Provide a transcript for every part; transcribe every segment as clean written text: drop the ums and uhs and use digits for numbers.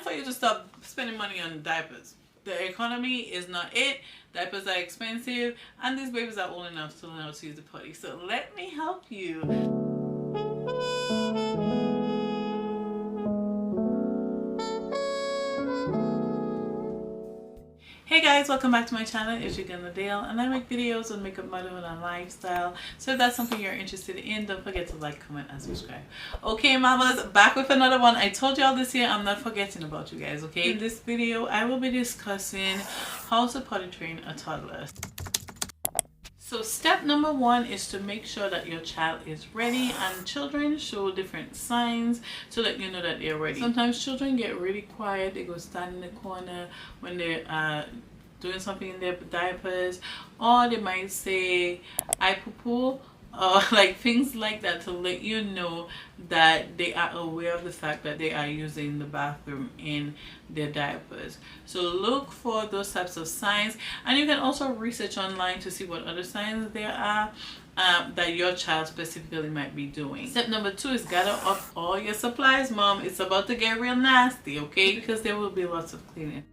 for you to stop spending money on diapers. The economy is not it. Diapers are expensive, and these babies are old enough to learn how to use the potty. So let me help you. Hey guys, welcome back to my channel. It's Regression, and I make videos on makeup, motherhood, and lifestyle. So if that's something you're interested in, don't forget to like, comment, and subscribe. Okay, mamas, back with another one. I told y'all this year I'm not forgetting about you guys, okay? In this video, I will be discussing how to potty train a toddler. So step number one is to make sure that your child is ready, and children show different signs to let you know that they're ready. Sometimes children get really quiet. They go stand in the corner when they're doing something in their diapers, or they might say I poo poo, or like things like that, to let you know that they are aware of the fact that they are using the bathroom in their diapers. So look for those types of signs, and you can also research online to see what other signs there are that your child specifically might be doing. Step number two is gather up all your supplies, mom. It's about to get real nasty, okay? Because there will be lots of cleaning.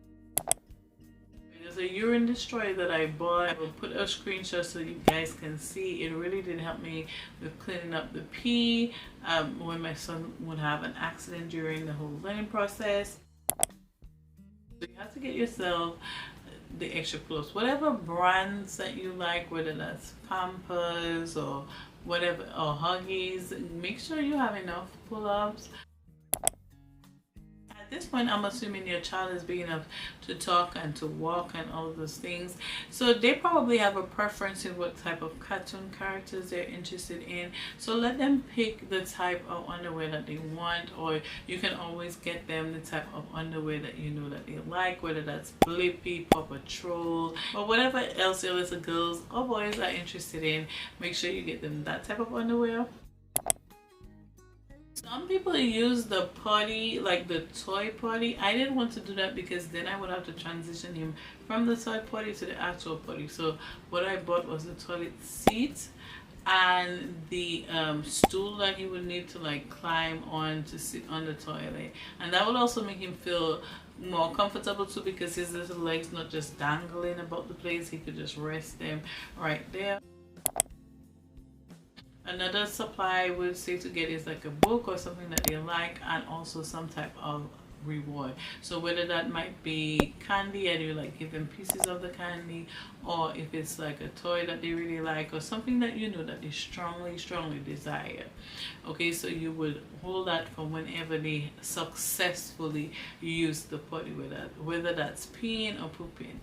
A urine destroyer that I bought. I will put a screenshot so you guys can see. It really did help me with cleaning up the pee when my son would have an accident during the whole learning process. So you have to get yourself the extra clothes, whatever brands that you like, whether that's Pampers or whatever, or Huggies. Make sure you have enough pull-ups. At this point, I'm assuming your child is big enough to talk and to walk and all of those things, so they probably have a preference in what type of cartoon characters they're interested in. So let them pick the type of underwear that they want, or you can always get them the type of underwear that you know that they like, whether that's Blippi, Paw Patrol, or whatever else your little girls or boys are interested in. Make sure you get them that type of underwear. Some people use the potty, like the toy potty. I didn't want to do that because then I would have to transition him from the toy potty to the actual potty. So what I bought was the toilet seat and the stool that he would need to like climb on to sit on the toilet, and that would also make him feel more comfortable too, because his little legs not just dangling about the place. He could just rest them right there. Another supply I would say to get is like a book or something that they like, and also some type of reward. So whether that might be candy and you like give them pieces of the candy, or if it's like a toy that they really like, or something that you know that they strongly desire. Okay, so you would hold that for whenever they successfully use the potty, whether that's peeing or pooping.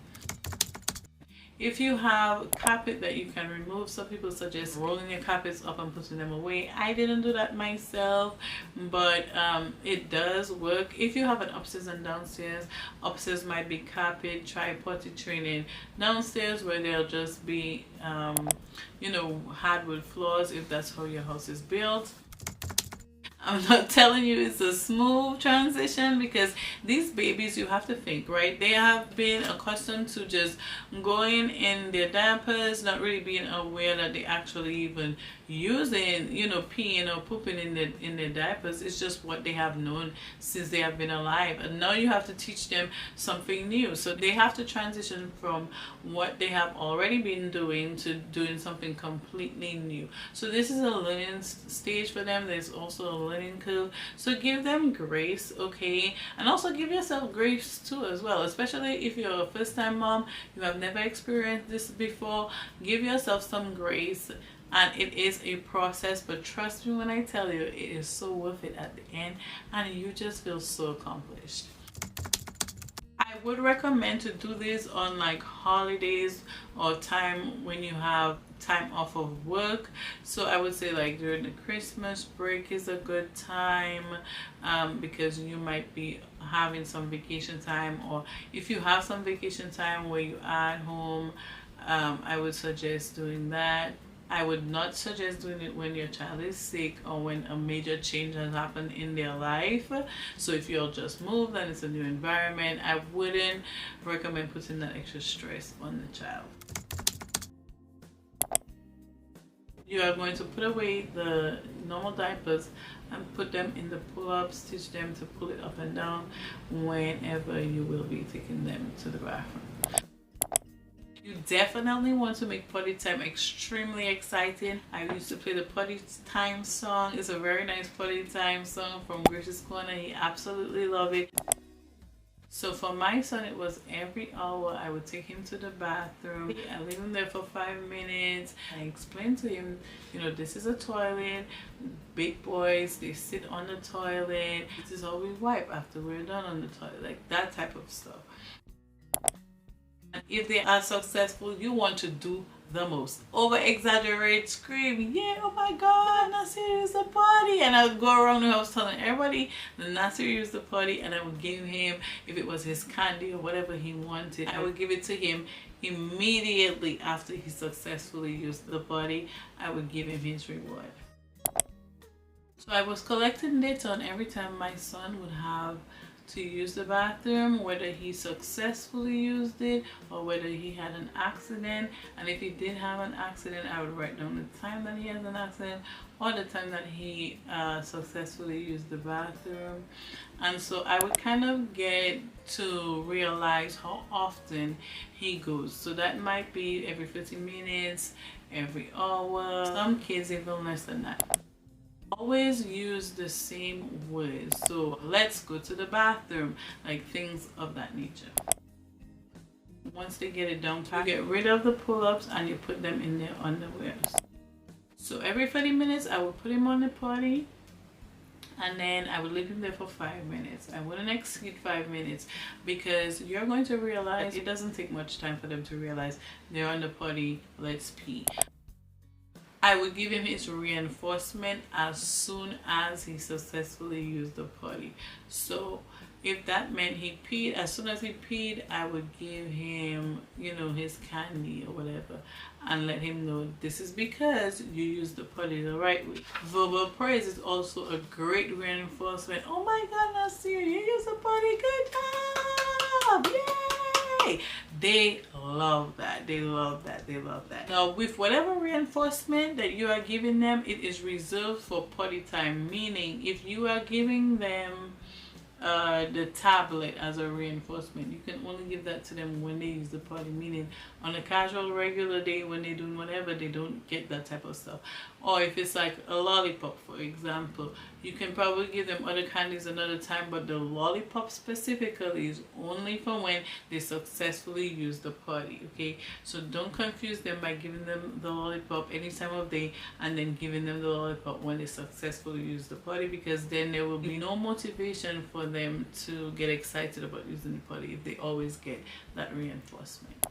If you have carpet that you can remove, some people suggest rolling your carpets up and putting them away. I didn't do that myself, but it does work. If you have an upstairs and downstairs, upstairs might be carpet. Try potty training downstairs, where there'll just be you know, hardwood floors, if that's how your house is built. I'm not telling you it's a smooth transition, because these babies, you have to think, right? They have been accustomed to just going in their diapers, not really being aware that they actually even using, you know, peeing or pooping in their diapers. It's just what they have known since they have been alive, and now you have to teach them something new. So they have to transition from what they have already been doing to doing something completely new. So this is a learning stage for them. There's also a learning curve, so give them grace, okay? And also give yourself grace too as well, especially if you're a first-time mom, you have never experienced this before. Give yourself some grace. And it is a process, but trust me when I tell you, it is so worth it at the end, and you just feel so accomplished. I would recommend to do this on like holidays or time when you have time off of work. So I would say like during the Christmas break is a good time, because you might be having some vacation time, or if you have some vacation time where you are at home, I would suggest doing that. I would not suggest doing it when your child is sick or when a major change has happened in their life. So if you're just moved and it's a new environment, I wouldn't recommend putting that extra stress on the child. You are going to put away the normal diapers and put them in the pull-ups. Teach them to pull it up and down whenever you will be taking them to the bathroom. You definitely want to make potty time extremely exciting. I used to play the potty time song. It's a very nice potty time song from Gracie's Corner. He absolutely loved it. So for my son, it was every hour I would take him to the bathroom. I leave him there for 5 minutes. I explained to him, you know, this is a toilet. Big boys, they sit on the toilet. This is how we wipe after we're done on the toilet. Like that type of stuff. If they are successful, you want to do the most. Over exaggerate, scream, yeah, oh my god, Nasir used the potty. And I would go around the house telling everybody that Nasir used the potty, and I would give him, if it was his candy or whatever he wanted, I would give it to him immediately after he successfully used the potty. I would give him his reward. So I was collecting data on every time my son would have to use the bathroom, whether he successfully used it or whether he had an accident. And if he did have an accident, I would write down the time that he has an accident or the time that he successfully used the bathroom. And so I would kind of get to realize how often he goes. So that might be every 15 minutes, every hour, some kids even less than that. Always use the same words. So let's go to the bathroom, like things of that nature. Once they get it down, you get rid of the pull-ups and you put them in their underwears. So every 30 minutes I would put him on the potty, and then I would leave him there for 5 minutes. I wouldn't exceed 5 minutes, because you're going to realize it doesn't take much time for them to realize they're on the potty, let's pee. I would give him his reinforcement as soon as he successfully used the potty. So if that meant he peed, as soon as he peed, I would give him, you know, his candy or whatever, and let him know this is because you used the potty the right way. Verbal praise is also a great reinforcement. Oh my god, Nasir, you used the potty, good job, yay! They love that. They love that. They love that. Now, with whatever reinforcement that you are giving them, it is reserved for potty time. Meaning, if you are giving them the tablet as a reinforcement, you can only give that to them when they use the potty. Meaning, on a casual, regular day when they're doing whatever, they don't get that type of stuff. Or if it's like a lollipop, for example, you can probably give them other candies another time, but the lollipop specifically is only for when they successfully use the potty. Okay, so don't confuse them by giving them the lollipop any time of day and then giving them the lollipop when they successfully use the potty, because then there will be no motivation for them to get excited about using the potty if they always get that reinforcement.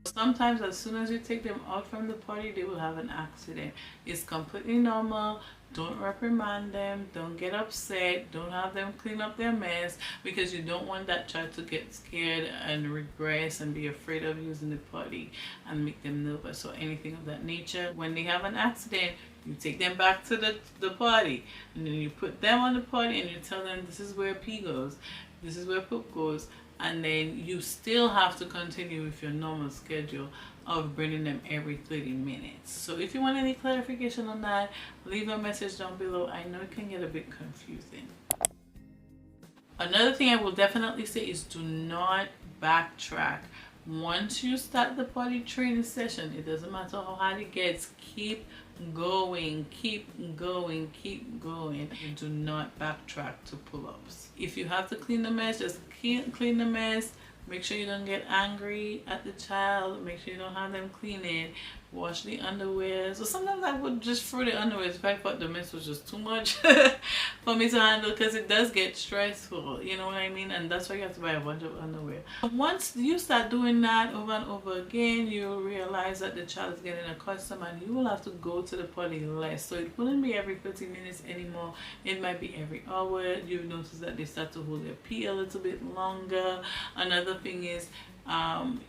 Sometimes as soon as you take them out from the potty, they will have an accident. It's completely normal. Don't reprimand them, don't get upset, don't have them clean up their mess, because you don't want that child to get scared and regress and be afraid of using the potty and make them nervous or anything of that nature. When they have an accident, you take them back to the potty, and then you put them on the potty and you tell them this is where pee goes, this is where poop goes, and then you still have to continue with your normal schedule of bringing them every 30 minutes. So if you want any clarification on that, leave a message down below. I know it can get a bit confusing. Another thing I will definitely say is do not backtrack. Once you start the potty training session, it doesn't matter how hard it gets, keep going, keep going, keep going. And do not backtrack to pull-ups. If you have to clean the mess, just clean the mess. Make sure you don't get angry at the child. Make sure you don't have them clean it. Wash the underwear. So sometimes I would just throw the underwear if I thought the mess was just too much for me to handle, because it does get stressful, you know what I mean? And that's why you have to buy a bunch of underwear. Once you start doing that over and over again, you'll realize that the child is getting accustomed, and you will have to go to the potty less. So it wouldn't be every 30 minutes anymore. It might be every hour. You'll notice that they start to hold their pee a little bit longer. Another thing is,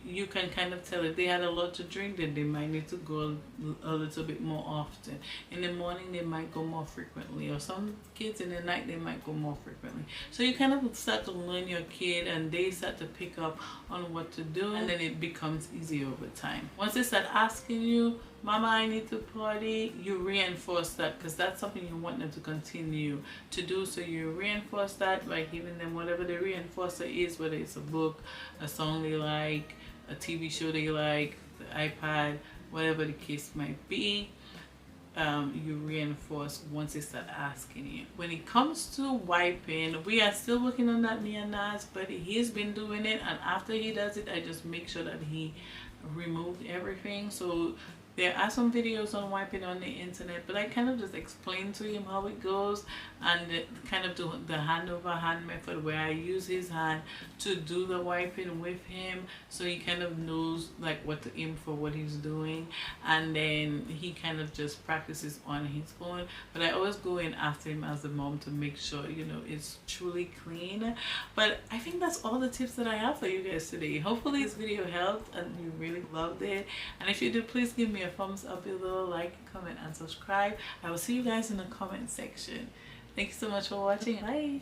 you can kind of tell if they had a lot to drink, then they might need to go a little bit more often. In the morning they might go more frequently, or some kids in the night they might go more frequently. So you kind of start to learn your kid, and they start to pick up on what to do, and then it becomes easier over time. Once they start asking you, mama, I need to potty, you reinforce that, because that's something you want them to continue to do. So you reinforce that by giving them whatever the reinforcer is, whether it's a book, a song they like, a TV show they like, the iPad, whatever the case might be. You reinforce once they start asking you. When it comes to wiping, we are still working on that, me and Nas, but he's been doing it, and after he does it, I just make sure that he removed everything. So there are some videos on wiping on the internet, but I kind of just explain to him how it goes, and kind of do the hand over hand method, where I use his hand to do the wiping with him, so he kind of knows like what to aim for, what he's doing, and then he kind of just practices on his own. But I always go in after him as the mom to make sure, you know, it's truly clean. But I think that's all the tips that I have for you guys today. Hopefully this video helped and you really loved it, and if you do, please give me a thumbs up below, like, comment, and subscribe. I will see you guys in the comment section. Thank you so much for watching. Bye.